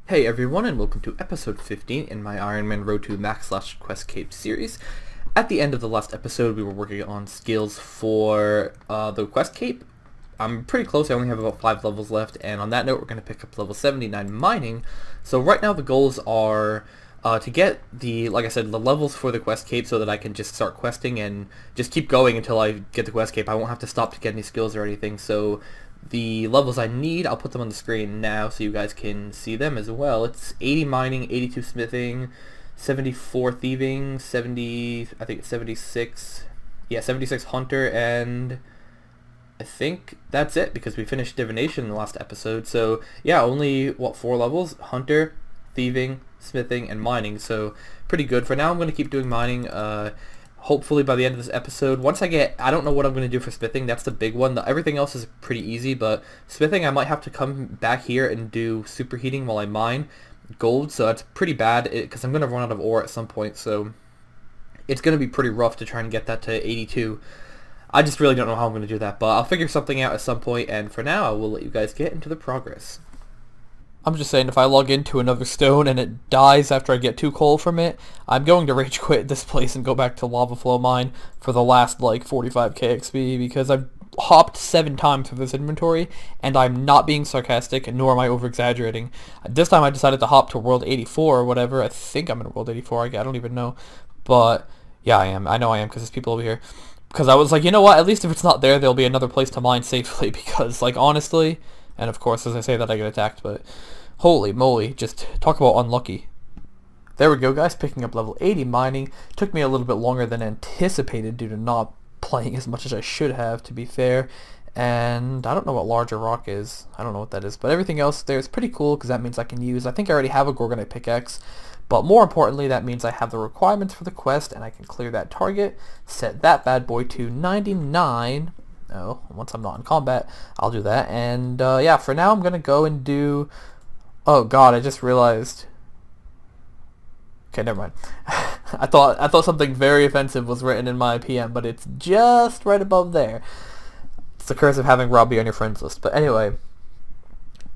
Hey everyone, and welcome to episode 15 in my Ironman Road to Max / Quest Cape series. At the end of the last episode, we were working on skills for the Quest Cape. I'm pretty close, I only have about 5 levels left, and on that note, we're going to pick up level 79 mining. So right now the goals are to get like I said, the levels for the Quest Cape so that I can just start questing and just keep going until I get the Quest Cape. I won't have to stop to get any skills or anything, so the levels I need, I'll put them on the screen now so you guys can see them as well. It's 80 mining, 82 smithing, 74 thieving, 70, I think it's 76, yeah, 76 hunter, and I think that's it because we finished divination in the last episode. So yeah, only, 4 levels? Hunter, thieving, smithing, and mining, so pretty good. For now I'm going to keep doing mining. Hopefully by the end of this episode, once I don't know what I'm going to do for smithing, that's the big one. Everything else is pretty easy, but smithing I might have to come back here and do superheating while I mine gold, so that's pretty bad, because I'm going to run out of ore at some point, so it's going to be pretty rough to try and get that to 82. I just really don't know how I'm going to do that, but I'll figure something out at some point, and for now I will let you guys get into the progress. I'm just saying, if I log into another stone and it dies after I get 2 coal from it, I'm going to rage quit this place and go back to Lava Flow Mine for the last, 45k XP, because I've hopped 7 times through this inventory, and I'm not being sarcastic, nor am I over-exaggerating. This time I decided to hop to World 84 or whatever. I think I'm in World 84, I don't even know. But, yeah, I am. I know I am, because there's people over here. Because I was like, you know what, at least if it's not there, there'll be another place to mine safely, because, honestly... And of course, as I say that, I get attacked, but holy moly, just talk about unlucky. There we go, guys, picking up level 80 mining. Took me a little bit longer than anticipated due to not playing as much as I should have, to be fair. And I don't know what larger rock is. I don't know what that is, but everything else there is pretty cool because that means I can use, I think I already have a Gorgonite pickaxe, but more importantly, that means I have the requirements for the quest and I can clear that target, set that bad boy to 99. Oh, once I'm not in combat, I'll do that. And yeah, for now I'm gonna go and do... Oh god, I just realized... Okay, never mind. I thought something very offensive was written in my PM, but it's just right above there. It's the curse of having Robbie on your friends list. But anyway,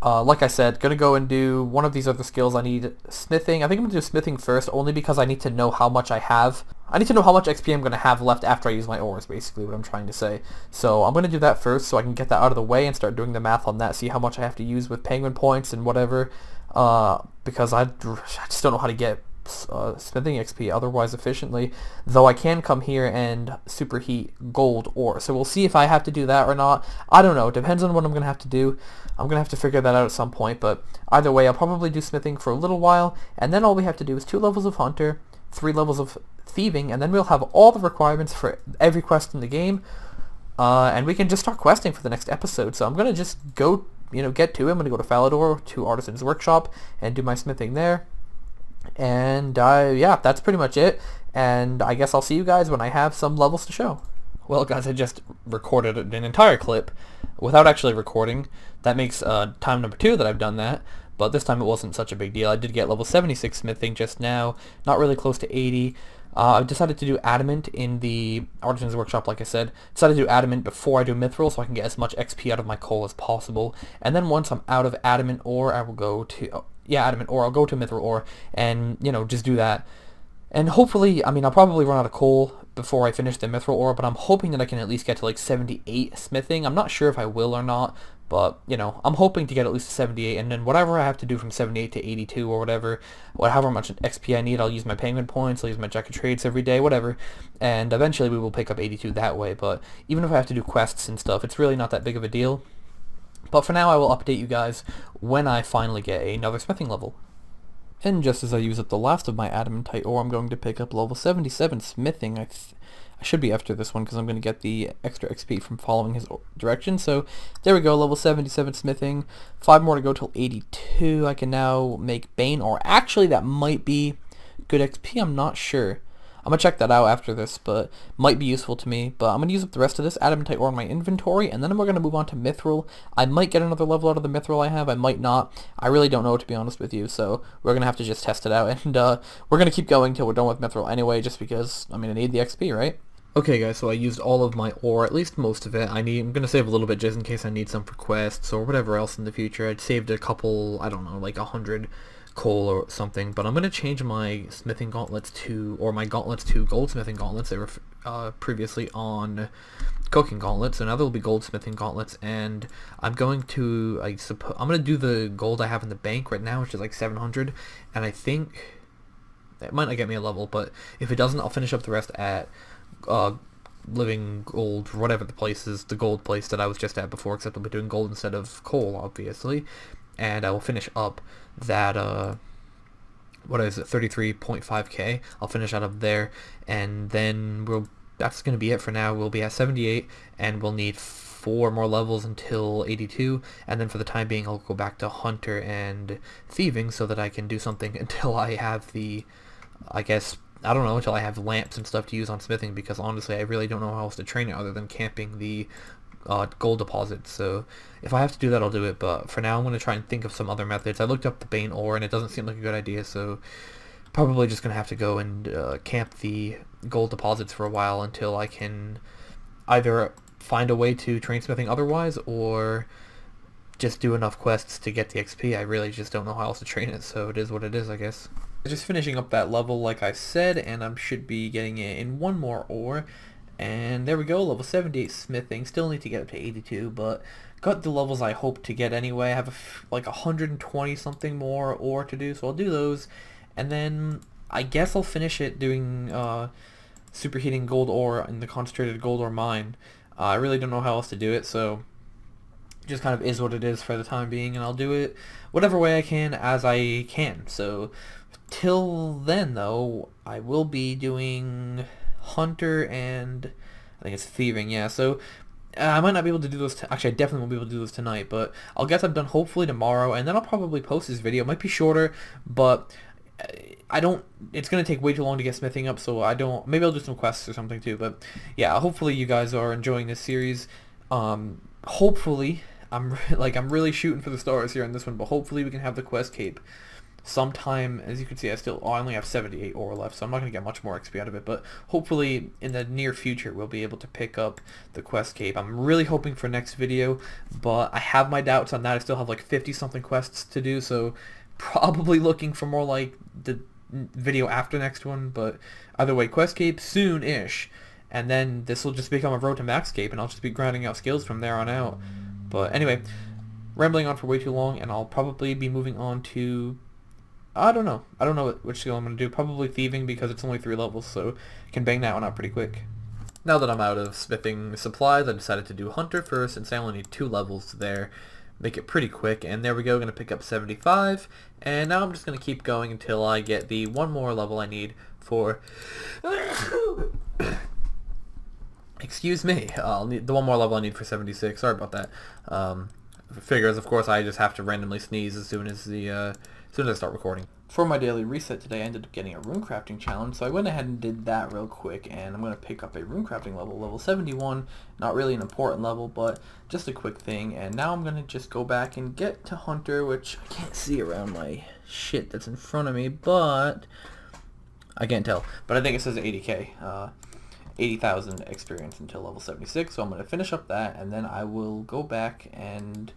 like I said, gonna go and do one of these other skills. I need smithing. I think I'm gonna do smithing first, only because I need to know how much I have. I need to know how much XP I'm gonna have left after I use my ores, basically what I'm trying to say. So I'm gonna do that first, so I can get that out of the way and start doing the math on that, see how much I have to use with penguin points and whatever. Because I just don't know how to get smithing XP otherwise efficiently, though I can come here and superheat gold ore. So we'll see if I have to do that or not. I don't know. It depends on what I'm going to have to do. I'm going to have to figure that out at some point, but either way, I'll probably do smithing for a little while, and then all we have to do is 2 levels of hunter, 3 levels of thieving, and then we'll have all the requirements for every quest in the game, and we can just start questing for the next episode. So I'm going to just go, get to it. I'm going to go to Falador, to Artisan's Workshop, and do my smithing there. And yeah, that's pretty much it, and I guess I'll see you guys when I have some levels to show. Well guys, I just recorded an entire clip without actually recording. That makes time number 2 that I've done that, but this time it wasn't such a big deal. I did get level 76 smithing just now, not really close to 80. I decided to do adamant in the Artisan's Workshop, like I said. Decided to do adamant before I do mithril so I can get as much XP out of my coal as possible. And then once I'm out of adamant ore, I will go to... adamant ore, I'll go to mithril ore and, just do that. And hopefully, I'll probably run out of coal before I finish the mithril ore, but I'm hoping that I can at least get to 78 smithing. I'm not sure if I will or not, but, I'm hoping to get at least 78, and then whatever I have to do from 78 to 82 or whatever, however much XP I need, I'll use my penguin points, I'll use my jack of trades every day, whatever, and eventually we will pick up 82 that way. But even if I have to do quests and stuff, it's really not that big of a deal. But for now, I will update you guys when I finally get another smithing level. And just as I use up the last of my adamantite ore, I'm going to pick up level 77 smithing. I should be after this one because I'm going to get the extra XP from following his direction. So there we go, level 77 smithing. 5 more to go till 82. I can now make bane ore. Actually, that might be good XP. I'm not sure. I'm going to check that out after this, but might be useful to me. But I'm going to use up the rest of this adamantite ore in my inventory, and then we're going to move on to mithril. I might get another level out of the mithril I have. I might not. I really don't know, to be honest with you, so we're going to have to just test it out. And we're going to keep going till we're done with mithril anyway, just because, I need the XP, right? Okay guys, so I used all of my ore, at least most of it. I'm going to save a little bit just in case I need some for quests or whatever else in the future. I'd saved a couple, I don't know, like 100 coal or something, but I'm going to change my smithing gauntlets to, or my gauntlets to goldsmithing gauntlets. They were previously on cooking gauntlets, so now they'll be goldsmithing gauntlets, and I'm going to, I'm going to do the gold I have in the bank right now, which is like 700, and I think it might not get me a level, but if it doesn't, I'll finish up the rest at living gold, whatever the place is, the gold place that I was just at before, except I'll be doing gold instead of coal, obviously, and I will finish up that, what is it, 33.5k, I'll finish out of there, and then that's going to be it for now. We'll be at 78, and we'll need 4 more levels until 82, and then for the time being I'll go back to hunter and thieving so that I can do something until I have the, I guess, I don't know, until I have lamps and stuff to use on smithing, because honestly I really don't know how else to train it other than camping the gold deposits. So if I have to do that, I'll do it, but for now I'm going to try and think of some other methods. I looked up the Bane ore and it doesn't seem like a good idea, so probably just going to have to go and camp the gold deposits for a while until I can either find a way to train smithing otherwise, or just do enough quests to get the XP. I really just don't know how else to train it, so it is what it is, I guess. Just finishing up that level like I said, and I should be getting it in 1 more ore. And there we go, level 78 smithing. Still need to get up to 82, but got the levels I hope to get anyway. I have like 120 something more ore to do, so I'll do those. And then I guess I'll finish it doing superheating gold ore in the concentrated gold ore mine. I really don't know how else to do it, so just kind of is what it is for the time being, and I'll do it whatever way I can as I can. So till then, though, I will be doing hunter and I think it's thieving, yeah. So I might not be able to do those, actually I definitely won't be able to do those tonight, but I'll guess I'm done hopefully tomorrow, and then I'll probably post this video. It might be shorter, but I don't, it's going to take way too long to get smithing up, so I don't, maybe I'll do some quests or something too, but yeah, hopefully you guys are enjoying this series. Hopefully, I'm really shooting for the stars here on this one, but hopefully we can have the quest cape sometime. As you can see, I only have 78 ore left, so I'm not going to get much more XP out of it, but hopefully in the near future we'll be able to pick up the quest cape. I'm really hoping for next video, but I have my doubts on that. I still have like 50 something quests to do, so probably looking for more like the video after next one, but either way, quest cape soon-ish, and then this will just become a road to max cape, and I'll just be grinding out skills from there on out. But anyway, rambling on for way too long, and I'll probably be moving on to, I don't know which skill I'm going to do. Probably thieving, because it's only 3 levels, so I can bang that one out pretty quick. Now that I'm out of smithing supplies, I decided to do hunter first, since I only need 2 levels there. Make it pretty quick, and there we go, going to pick up 75, and now I'm just going to keep going until I get the 1 more level I need for excuse me, I'll need the 1 more level I need for 76. Sorry about that. Figures, of course, I just have to randomly sneeze as soon as I start recording. For my daily reset today, I ended up getting a rune crafting challenge, so I went ahead and did that real quick, and I'm going to pick up a rune crafting level 71. Not really an important level, but just a quick thing. And now I'm going to just go back and get to hunter, which I can't see around my shit that's in front of me, but I can't tell. But I think it says 80k. 80,000 experience until level 76, so I'm going to finish up that, and then I will go back and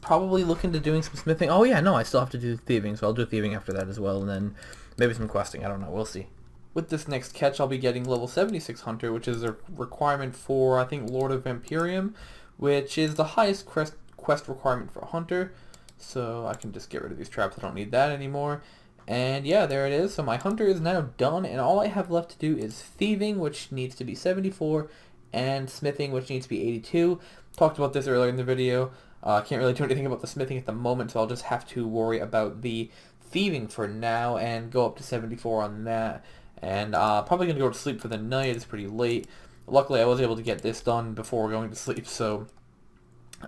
probably look into doing some smithing. Oh yeah, no, I still have to do thieving, so I'll do thieving after that as well, and then maybe some questing. I don't know, we'll see. With this next catch, I'll be getting level 76 hunter, which is a requirement for, I think, Lord of Vampirium, which is the highest quest requirement for a hunter, so I can just get rid of these traps. I don't need that anymore. And yeah, there it is. So my hunter is now done, and all I have left to do is thieving, which needs to be 74, and smithing, which needs to be 82. Talked about this earlier in the video. Can't really do anything about the smithing at the moment, so I'll just have to worry about the thieving for now and go up to 74 on that. And probably going to go to sleep for the night. It's pretty late. Luckily, I was able to get this done before going to sleep, so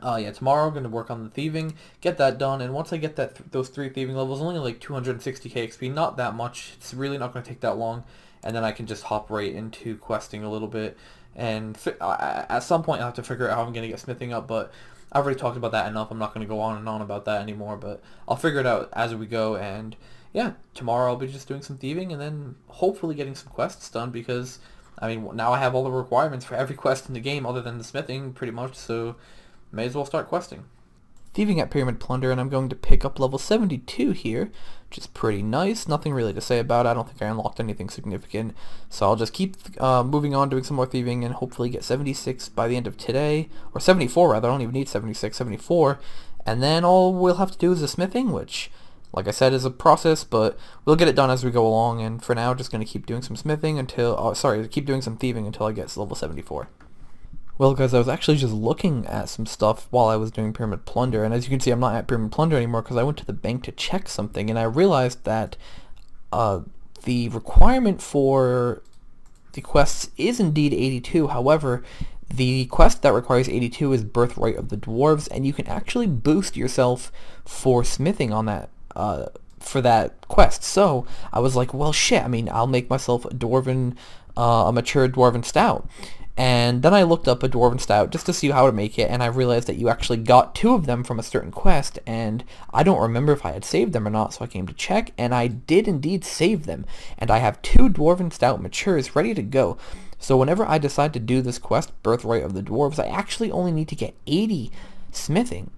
yeah, tomorrow I'm going to work on the thieving, get that done, and once I get those 3 thieving levels, only like 260k XP, not that much. It's really not going to take that long, and then I can just hop right into questing a little bit, and at some point I'll have to figure out how I'm going to get smithing up, but I've already talked about that enough. I'm not going to go on and on about that anymore, but I'll figure it out as we go, and yeah, tomorrow I'll be just doing some thieving, and then hopefully getting some quests done, because, I mean, now I have all the requirements for every quest in the game other than the smithing, pretty much, so may as well start questing. thieving at Pyramid Plunder, and I'm going to pick up level 72 here, which is pretty nice. Nothing really to say about it. I don't think I unlocked anything significant, so I'll just keep moving on, doing some more thieving, and hopefully get 76 by the end of today, or 74 rather. I don't even need 76, 74, and then all we'll have to do is the smithing, which, like I said, is a process, but we'll get it done as we go along, and for now, just going to keep doing some smithing until, keep doing some thieving until I get to level 74. Well, guys, I was actually just looking at some stuff while I was doing Pyramid Plunder, and as you can see, I'm not at Pyramid Plunder anymore because I went to the bank to check something, and I realized that the requirement for the quests is indeed 82. However, the quest that requires 82 is Birthright of the Dwarves, and you can actually boost yourself for smithing on that for that quest. So I was like, well, shit. I mean, I'll make myself a mature dwarven stout. And then I looked up a dwarven stout just to see how to make it, and I realized that you actually got 2 of them from a certain quest, and I don't remember if I had saved them or not, so I came to check, and I did indeed save them, and I have 2 dwarven stout matures ready to go. So whenever I decide to do this quest, Birthright of the Dwarves, I actually only need to get 80 smithing.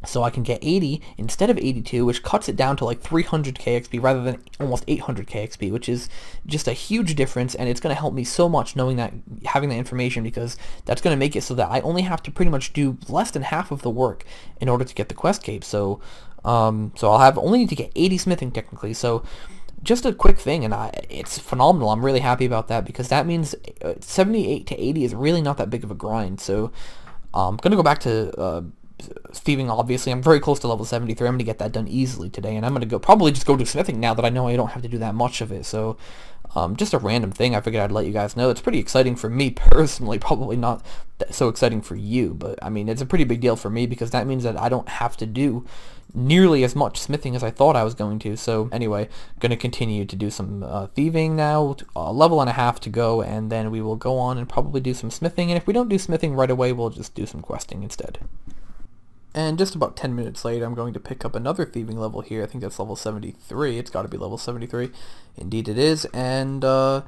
So I can get 80 instead of 82, which cuts it down to like 300k XP rather than almost 800k XP, which is just a huge difference, and it's going to help me so much knowing that, having that information, because that's going to make it so that I only have to pretty much do less than half of the work in order to get the quest cape. So I'll only need to get 80 smithing technically. So just a quick thing, and it's phenomenal. I'm really happy about that, because that means 78 to 80 is really not that big of a grind. So I'm going to go back to thieving. Obviously, I'm very close to level 73. I'm going to get that done easily today, and I'm going to probably just go do smithing now that I know I don't have to do that much of it. So just a random thing I figured I'd let you guys know. It's pretty exciting for me personally, probably not so exciting for you, but I mean, it's a pretty big deal for me because that means that I don't have to do nearly as much smithing as I thought I was going to. So anyway, going to continue to do some thieving now, a level and a half to go, and then we will go on and probably do some smithing, and if we don't do smithing right away, we'll just do some questing instead. And just about 10 minutes later, I'm going to pick up another thieving level here. I think that's level 73. It's got to be level 73. Indeed it is. And, yeah,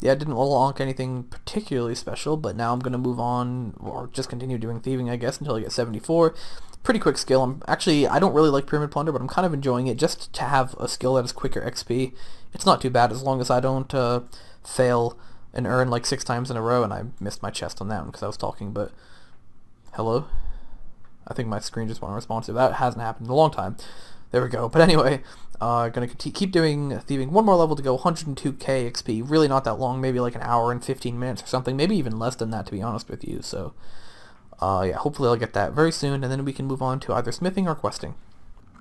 I didn't unlock anything particularly special, but now I'm going to move on, or just continue doing thieving, I guess, until I get 74. Pretty quick skill. I don't really like Pyramid Plunder, but I'm kind of enjoying it just to have a skill that is quicker XP. It's not too bad as long as I don't fail and earn like 6 times in a row, and I missed my chest on that one because I was talking, but... Hello? I think my screen just wasn't responsive. That hasn't happened in a long time. There we go. But anyway, gonna keep doing thieving. One more level to go, 102k XP. Really not that long, maybe like an hour and 15 minutes or something. Maybe even less than that, to be honest with you. So, yeah, hopefully I'll get that very soon, and then we can move on to either smithing or questing.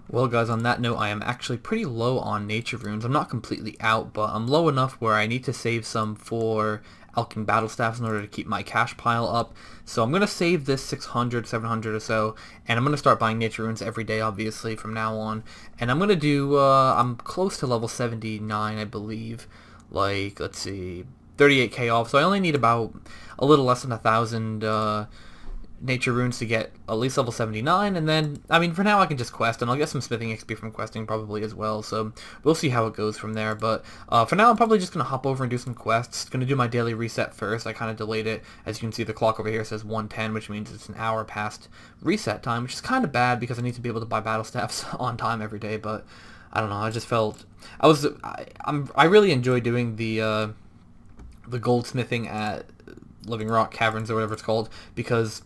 Well, guys, on that note, I am actually pretty low on nature runes. I'm not completely out, but I'm low enough where I need to save some for Alchemy Battle Staffs in order to keep my cash pile up. So I'm going to save this 600, 700 or so, and I'm going to start buying nature runes every day, obviously, from now on. And I'm going to do, I'm close to level 79, I believe. Like, let's see, 38k off. So I only need about a little less than 1,000 nature runes to get at least level 79, and then, I mean, for now I can just quest, and I'll get some smithing XP from questing probably as well, so we'll see how it goes from there. But for now, I'm probably just going to hop over and do some quests. Going to do my daily reset first. I kind of delayed it. As you can see, the clock over here says 1:10, which means it's an hour past reset time, which is kind of bad because I need to be able to buy battle staffs on time every day, but I don't know, I just felt, I really enjoy doing the goldsmithing at Living Rock Caverns or whatever it's called, because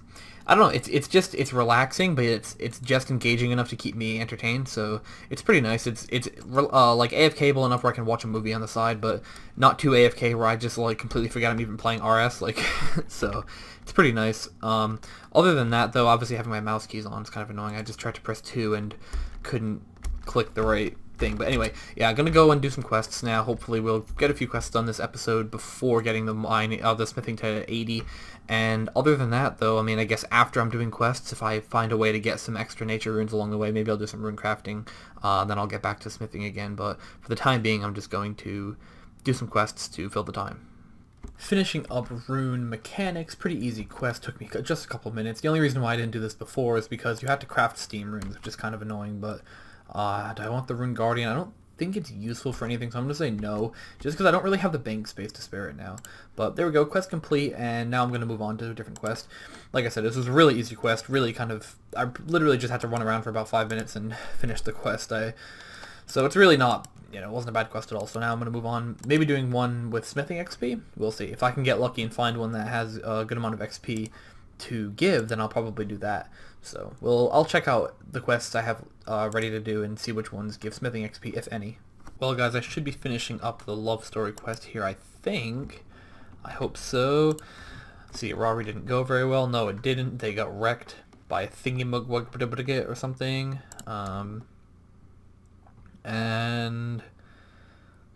I don't know, it's relaxing, but it's just engaging enough to keep me entertained, so it's pretty nice. It's like AFK-able enough where I can watch a movie on the side, but not too AFK where I just like completely forget I'm even playing RS, like, so it's pretty nice. Other than that, though, obviously having my mouse keys on is kind of annoying. I just tried to press 2 and couldn't click the right thing. But anyway, yeah, I'm gonna go and do some quests now. Hopefully we'll get a few quests done this episode before getting the smithing to 80. And other than that, though, I mean, I guess after I'm doing quests, if I find a way to get some extra nature runes along the way, maybe I'll do some rune crafting, then I'll get back to smithing again. But for the time being, I'm just going to do some quests to fill the time. Finishing up rune mechanics, pretty easy quest, took me just a couple minutes. The only reason why I didn't do this before is because you had to craft steam runes, which is kind of annoying, but do I want the Rune Guardian? I don't think it's useful for anything, so I'm going to say no, just because I don't really have the bank space to spare it now. But there we go, quest complete, and now I'm going to move on to a different quest. Like I said, this was a really easy quest, really kind of, I literally just had to run around for about 5 minutes and finish the quest. So it's really not, it wasn't a bad quest at all. So now I'm going to move on, maybe doing one with smithing XP. We'll see. If I can get lucky and find one that has a good amount of XP to give, then I'll probably do that. So I'll check out the quests I have ready to do and see which ones give smithing XP, if any. Well guys, I should be finishing up the love story quest here, I think. I hope so. See, Rory didn't go very well. No, it didn't. They got wrecked by a thingy-mug-wug or something. And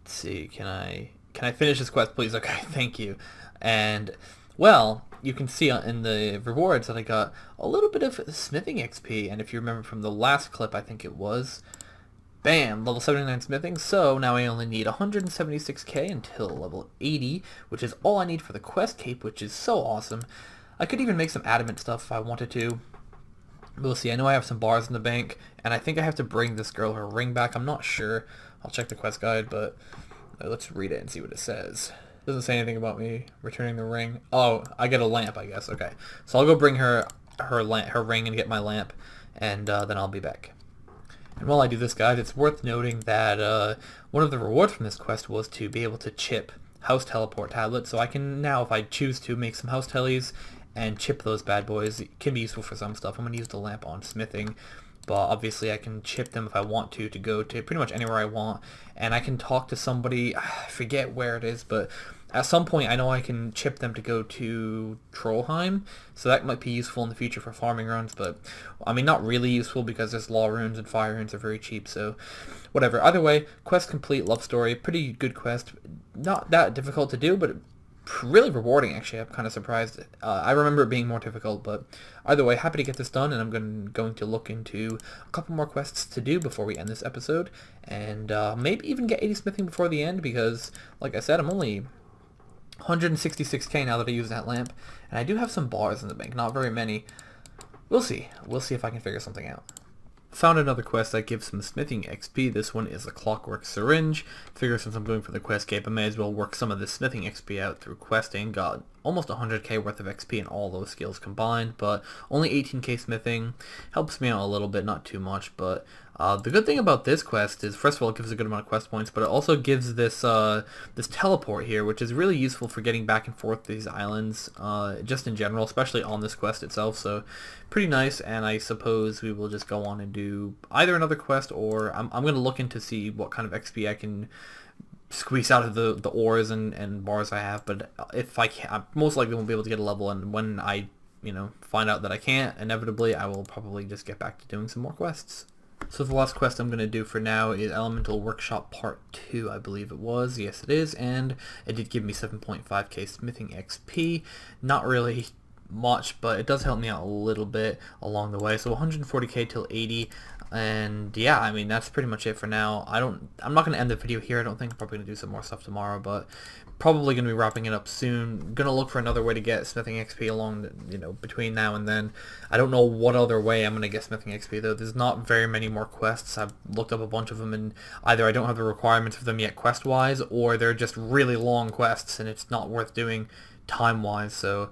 let's see, can I finish this quest, please? Okay, thank you. And well, you can see in the rewards that I got a little bit of smithing XP, and if you remember from the last clip, I think it was, bam, level 79 smithing. So now I only need 176k until level 80, which is all I need for the quest cape, which is so awesome. I could even make some adamant stuff if I wanted to. We'll see. I know I have some bars in the bank, and I think I have to bring this girl her ring back. I'm not sure. I'll check the quest guide, but let's read it and see what it says. It doesn't say anything about me returning the ring. Oh, I get a lamp, I guess. Okay, so I'll go bring her ring and get my lamp, and then I'll be back. And while I do this, guys, it's worth noting that one of the rewards from this quest was to be able to chip house teleport tablets. So I can now, if I choose to, make some house teles and chip those bad boys. It can be useful for some stuff. I'm going to use the lamp on smithing, but obviously I can chip them if I want to go to pretty much anywhere I want, and I can talk to somebody, I forget where it is, but at some point I know I can chip them to go to Trollheim, so that might be useful in the future for farming runs, but I mean not really useful because there's law runes and fire runes are very cheap, so whatever. Either way, quest complete, love story, pretty good quest, not that difficult to do, but really rewarding, actually. I'm kind of surprised. I remember it being more difficult, but either way, happy to get this done, and I'm going to look into a couple more quests to do before we end this episode, and maybe even get 80 smithing before the end, because, like I said, I'm only 166k now that I use that lamp, and I do have some bars in the bank, not very many. We'll see. We'll see if I can figure something out. Found another quest that gives some smithing XP. This one is a clockwork syringe. Figure since I'm going for the quest cape, I may as well work some of the smithing XP out through questing. Got almost 100k worth of XP in all those skills combined, but only 18k smithing. Helps me out a little bit, not too much, but the good thing about this quest is, first of all, it gives a good amount of quest points, but it also gives this this teleport here, which is really useful for getting back and forth to these islands, just in general, especially on this quest itself, so pretty nice. And I suppose we will just go on and do either another quest, or I'm going to look into see what kind of XP I can squeeze out of the ores and bars I have, but if I can't, I most likely won't be able to get a level, and when I find out that I can't, inevitably I will probably just get back to doing some more quests. So the last quest I'm going to do for now is Elemental Workshop Part 2, I believe it was. Yes, it is, and it did give me 7.5k smithing XP. Not really much, but it does help me out a little bit along the way. So 140k till 80, and yeah, I mean, that's pretty much it for now. I'm not going to end the video here, I don't think. I'm probably going to do some more stuff tomorrow, but probably going to be wrapping it up soon. Going to look for another way to get smithing XP along, between now and then. I don't know what other way I'm going to get smithing XP, though. There's not very many more quests. I've looked up a bunch of them, and either I don't have the requirements for them yet quest-wise, or they're just really long quests, and it's not worth doing time-wise, so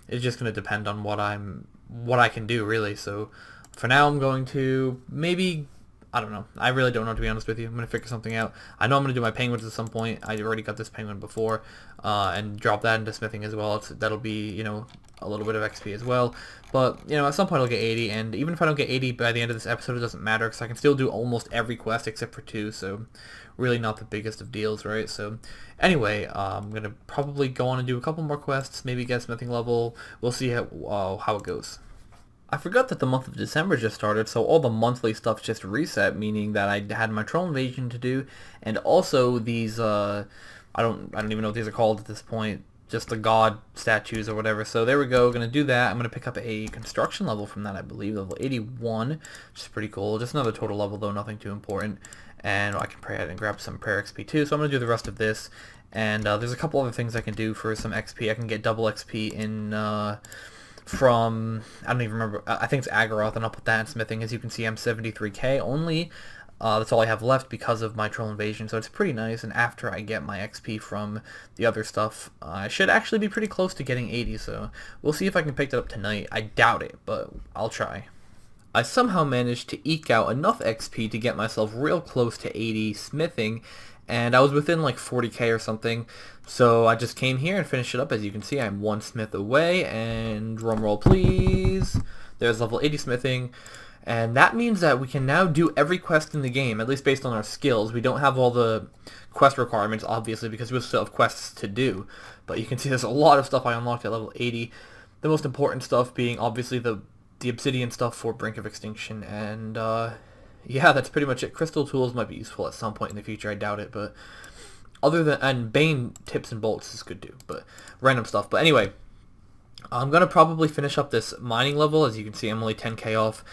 it's just going to depend on what I can do, really. So for now, I'm going to maybe, I don't know. I really don't know, to be honest with you. I'm going to figure something out. I know I'm going to do my penguins at some point. I already got this penguin before, and drop that into smithing as well. That'll be, a little bit of XP as well. But, at some point I'll get 80, and even if I don't get 80 by the end of this episode, it doesn't matter, because I can still do almost every quest except for 2, so really not the biggest of deals, right? So anyway, I'm going to probably go on and do a couple more quests, maybe get a smithing level. We'll see how it goes. I forgot that the month of December just started, so all the monthly stuff just reset, meaning that I had my troll invasion to do, and also these, I don't even know what these are called at this point, just the god statues or whatever. So there we go, gonna do that. I'm gonna pick up a construction level from that, I believe, level 81, which is pretty cool. Just another total level though, nothing too important. And I can pray ahead and grab some prayer XP too, so I'm gonna do the rest of this. And there's a couple other things I can do for some XP. I can get double XP in, from, I don't even remember, I think it's Agaroth, and I'll put that in smithing. As you can see, I'm 73k, only That's all I have left because of my troll invasion, so it's pretty nice. And after I get my XP from the other stuff, I should actually be pretty close to getting 80, so we'll see if I can pick that up tonight. I doubt it, but I'll try. I somehow managed to eke out enough XP to get myself real close to 80 smithing, and I was within like 40k or something, so I just came here and finished it up. As you can see, I'm one smith away, and drumroll please, there's level 80 smithing, and that means that we can now do every quest in the game, at least based on our skills. We don't have all the quest requirements, obviously, because we still have quests to do, but you can see there's a lot of stuff I unlocked at level 80, the most important stuff being obviously the obsidian stuff for Brink of Extinction, and yeah, that's pretty much it. Crystal tools might be useful at some point in the future, I doubt it, but other than, and Bane tips and bolts is good too, but random stuff. But anyway, I'm going to probably finish up this mining level. As you can see, I'm only 10k off,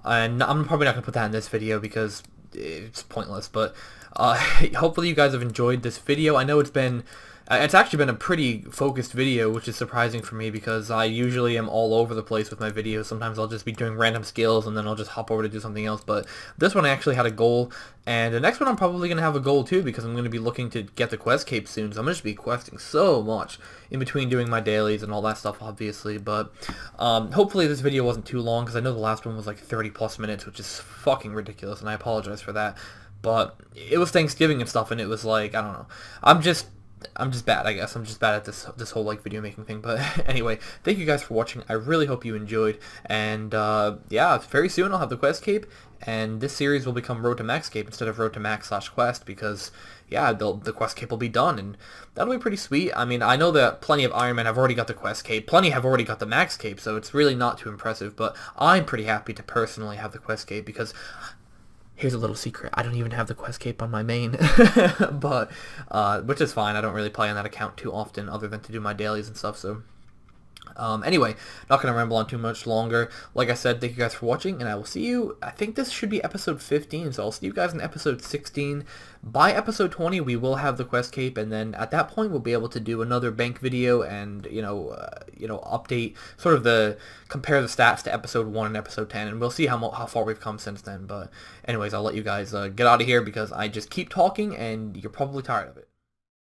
and I'm probably not going to put that in this video because it's pointless, but hopefully you guys have enjoyed this video. I know it's actually been a pretty focused video, which is surprising for me because I usually am all over the place with my videos. Sometimes I'll just be doing random skills and then I'll just hop over to do something else, but this one I actually had a goal, and the next one I'm probably going to have a goal too because I'm going to be looking to get the quest cape soon, so I'm going to be questing so much in between doing my dailies and all that stuff, obviously, but hopefully this video wasn't too long because I know the last one was like 30 plus minutes, which is fucking ridiculous, and I apologize for that, but it was Thanksgiving and stuff, and it was like, I don't know, I'm just bad, I guess. I'm just bad at this whole like video making thing. But anyway, thank you guys for watching. I really hope you enjoyed. And yeah, very soon I'll have the quest cape, and this series will become Road to Max Cape instead of Road to Max / Quest, because yeah, the quest cape will be done, and that'll be pretty sweet. I mean, I know that plenty of Ironman have already got the quest cape, plenty have already got the Max Cape, so it's really not too impressive. But I'm pretty happy to personally have the quest cape because here's a little secret. I don't even have the quest cape on my main, but which is fine. I don't really play on that account too often other than to do my dailies and stuff, so anyway, not going to ramble on too much longer. Like I said, thank you guys for watching, and I will see you, I think this should be episode 15, so I'll see you guys in episode 16. By episode 20, we will have the quest cape, and then at that point, we'll be able to do another bank video and, update, sort of compare the stats to episode 1 and episode 10, and we'll see how far we've come since then. But anyways, I'll let you guys get out of here because I just keep talking, and you're probably tired of it.